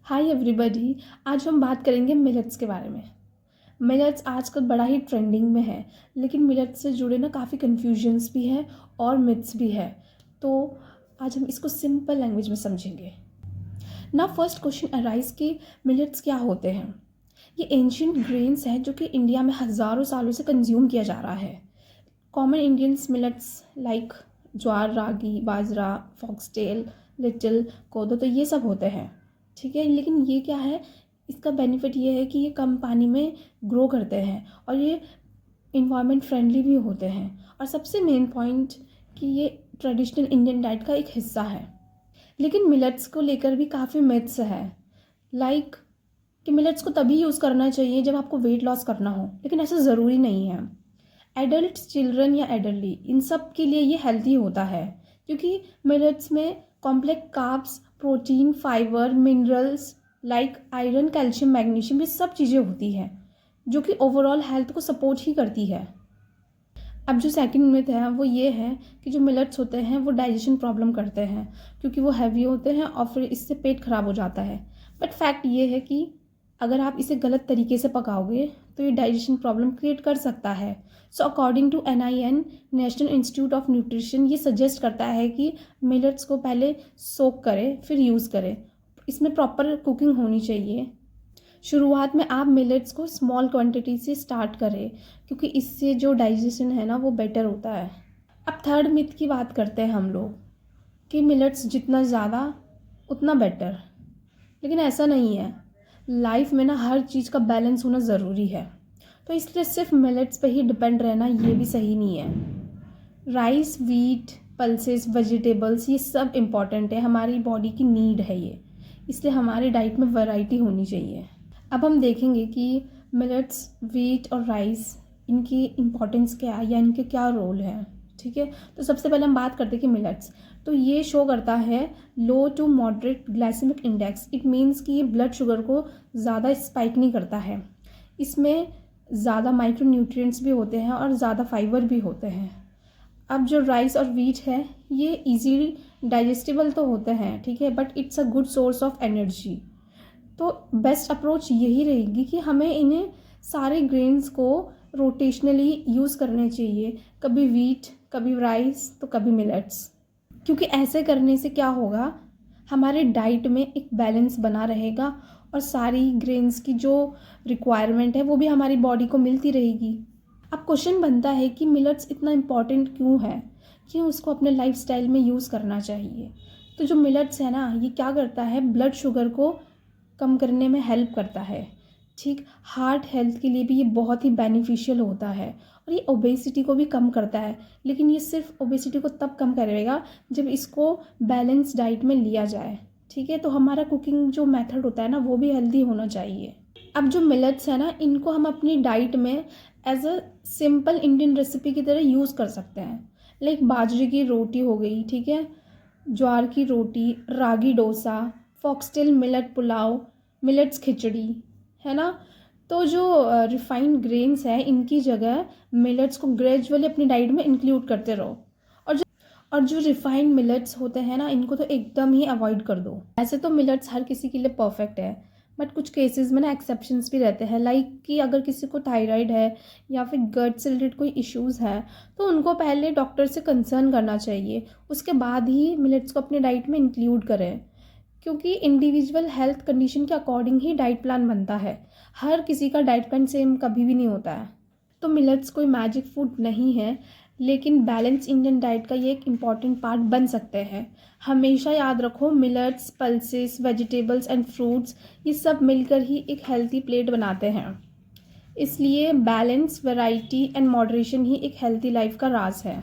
Hi everybody. आज हम बात करेंगे मिलेट्स के बारे में। मिलेट्स आजकल बड़ा ही ट्रेंडिंग में है, लेकिन मिलेट्स से जुड़े ना काफ़ी कन्फ्यूजन्स भी हैं और मिथ्स भी है। तो आज हम इसको सिंपल लैंग्वेज में समझेंगे ना। फर्स्ट क्वेश्चन अराइज कि मिलेट्स क्या होते हैं। ये एंशियंट ग्रेन्स है जो कि इंडिया में हज़ारों सालों से कंज्यूम किया जा रहा है। कॉमन इंडियंस मिलेट्स लाइक ज्वार, रागी, बाजरा, फॉक्सटेल, लिटिल, कोदो, तो ये सब होते हैं। ठीक है, लेकिन ये क्या है, इसका बेनिफिट ये है कि ये कम पानी में ग्रो करते हैं और ये इन्वायरमेंट फ्रेंडली भी होते हैं। और सबसे मेन पॉइंट कि ये ट्रेडिशनल इंडियन डाइट का एक हिस्सा है। लेकिन मिलेट्स को लेकर भी काफ़ी मिथ्स है, लाइक कि मिलेट्स को तभी यूज़ करना चाहिए जब आपको वेट लॉस करना हो, लेकिन ऐसा ज़रूरी नहीं है। एडल्ट, चिल्ड्रन या एडल्टली, इन सब के लिए ये हेल्दी होता है, क्योंकि मिलेट्स में complex carbs, protein, fibre, minerals like iron, calcium, magnesium, ये सब चीज़ें होती हैं जो कि ओवरऑल हेल्थ को सपोर्ट ही करती है। अब जो सेकंड मिथ है वो ये है कि जो मिलेट्स होते हैं वो डाइजेशन प्रॉब्लम करते हैं, क्योंकि वो हैवी होते हैं और फिर इससे पेट खराब हो जाता है। बट फैक्ट ये है कि अगर आप इसे गलत तरीके से पकाओगे तो ये डाइजेशन प्रॉब्लम क्रिएट कर सकता है। So according to NIN, national institute of nutrition, ये सजेस्ट करता है कि मिलेट्स को पहले सोक करें फिर यूज़ करें। इसमें प्रॉपर कुकिंग होनी चाहिए। शुरुआत में आप मिलेट्स को स्मॉल क्वांटिटी से स्टार्ट करें, क्योंकि इससे जो डाइजेशन है ना वो बेटर होता है। अब थर्ड मिथ की बात करते हैं हम लोग कि मिलेट्स जितना ज़्यादा उतना बेटर, लेकिन ऐसा नहीं है। लाइफ में ना हर चीज़ का बैलेंस होना ज़रूरी है, तो इसलिए सिर्फ मिलेट्स पे ही डिपेंड रहना ये भी सही नहीं है। राइस, वीट, पल्सेस, वेजिटेबल्स, ये सब इम्पॉर्टेंट है, हमारी बॉडी की नीड है ये, इसलिए हमारी डाइट में वैरायटी होनी चाहिए। अब हम देखेंगे कि मिलेट्स, वीट और राइस, इनकी इम्पोर्टेंस क्या है या इनके क्या रोल है। ठीक है, तो सबसे पहले हम बात करते हैं कि मिलेट्स, तो ये शो करता है low to moderate glycaemic index. It means कि ये ब्लड शुगर को ज़्यादा स्पाइक नहीं करता है। इसमें ज़्यादा माइक्रो न्यूट्रिएंट्स भी होते हैं और ज़्यादा फाइबर भी होते हैं। अब जो राइस और वीट है ये इजीली डाइजेस्टिबल तो होते हैं, ठीक है, but it's a good source of energy. तो बेस्ट अप्रोच यही रहेगी कि हमें इन्हें सारे ग्रेन्स को रोटेशनली यूज़ करने चाहिए, कभी वीट, कभी राइस, तो कभी मिलेट्स। क्योंकि ऐसे करने से क्या होगा, हमारे डाइट में एक बैलेंस बना रहेगा और सारी ग्रेन्स की जो रिक्वायरमेंट है वो भी हमारी बॉडी को मिलती रहेगी। अब क्वेश्चन बनता है कि मिलेट्स इतना इम्पॉर्टेंट क्यों है, क्यों उसको अपने लाइफस्टाइल में यूज़ करना चाहिए। तो जो मिलेट्स है ना, ये क्या करता है, ब्लड शुगर को कम करने में हेल्प करता है। ठीक, हार्ट हेल्थ के लिए भी ये बहुत ही बेनिफिशियल होता है और ये ओबेसिटी को भी कम करता है। लेकिन ये सिर्फ ओबेसिटी को तब कम करेगा जब इसको बैलेंस डाइट में लिया जाए। ठीक है, तो हमारा कुकिंग जो मेथड होता है ना वो भी हेल्दी होना चाहिए। अब जो मिलेट्स है ना, इनको हम अपनी डाइट में as a simple Indian recipe की तरह यूज़ कर सकते हैं। लाइक बाजरे की रोटी हो गई, ठीक है, ज्वार की रोटी, ragi dosa, foxtail millet pulao, millets khichdi, है ना। तो जो रिफाइंड ग्रेन्स है इनकी जगह मिलेट्स को ग्रेजुअली अपनी डाइट में इंक्लूड करते रहो। और जो रिफाइंड मिलेट्स होते हैं ना, इनको तो एकदम ही अवॉइड कर दो। ऐसे तो मिलेट्स हर किसी के लिए परफेक्ट है, बट कुछ केसेस में ना एक्सेप्शंस भी रहते हैं। लाइक कि अगर किसी को थायराइड है या फिर गट से रिलेटेड कोई इश्यूज़ है तो उनको पहले डॉक्टर से कंसर्न करना चाहिए, उसके बाद ही मिलेट्स को अपनी डाइट में इंक्लूड करें। क्योंकि इंडिविजुअल हेल्थ कंडीशन के अकॉर्डिंग ही डाइट प्लान बनता है, हर किसी का डाइट प्लान सेम कभी भी नहीं होता है। तो मिलेट्स कोई मैजिक फूड नहीं है, लेकिन बैलेंस इंडियन डाइट का ये एक इम्पॉर्टेंट पार्ट बन सकते हैं। हमेशा याद रखो, millets, pulses, vegetables and fruits, ये सब मिलकर ही एक हेल्थी प्लेट बनाते हैं। इसलिए बैलेंस, वैरायटी एंड मॉडरेशन ही एक हेल्थी लाइफ का राज है।